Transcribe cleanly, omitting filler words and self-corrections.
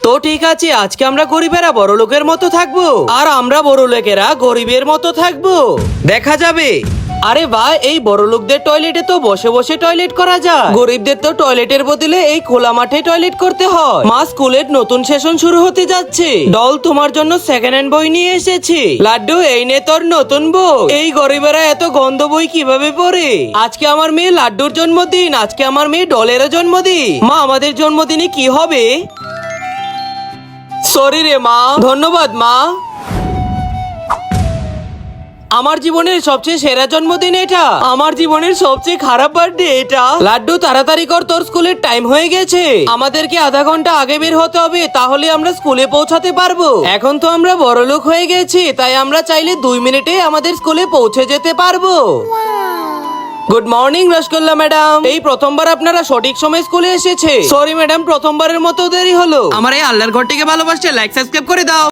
তো ঠিক আছে, আজকে আমরা গরিবেরা বড় লোকের মতো থাকবো আর আমরা বড় লোকেরা গরিবের মতো থাকবো, দেখা যাবে। আরে ভাই, এই বড় লোকদের টয়লেটে তো বসে বসে টয়লেট করা যায়, গরিবদের তো টয়লেটের বদলে এই খোলা মাঠে টয়লেট করতে হয়। মা, স্কুলের নতুন সেশন শুরু হতে যাচ্ছে। ডল, তোমার জন্য সেকেন্ড হ্যান্ড বই নিয়ে এসেছি। লাড্ডু, এই নে তোর নতুন বই। এই গরিবেরা এত গন্ধ বই কিভাবে পড়ে? আজকে আমার মেয়ে লাড্ডুর জন্মদিন, আজকে আমার মেয়ে ডলেরও জন্মদিন। মা, আমাদের জন্মদিনে কি হবে? সরি রে মা। ধন্যবাদ মা। আমার জীবনের সবচেয়ে সেরা জন্মদিন এটা, আমার জীবনের সবচেয়ে খারাপ বার্থডে এটা। লাড্ডু, তাড়াতাড়ি কর, তোর স্কুলের টাইম হয়ে গেছে। আমাদেরকে আধা ঘন্টা আগে বের হতে হবে, তাহলে আমরা স্কুলে পৌঁছাতে পারবো। এখন তো আমরা বড়লোক হয়ে গেছি, তাই আমরা চাইলে 2 মিনিটে আমাদের স্কুলে পৌঁছে যেতে পারবো। গুড মর্নিং রসগোল্লা ম্যাডাম, এই প্রথমবার আপনারা সঠিক সময় স্কুলে এসেছে। সরি ম্যাডাম, প্রথমবারের মতো দেরি হলো। আমার এই আল্লাহর ঘরটিকে ভালোবাসছে, লাইক সাবস্ক্রাইব করে দাও।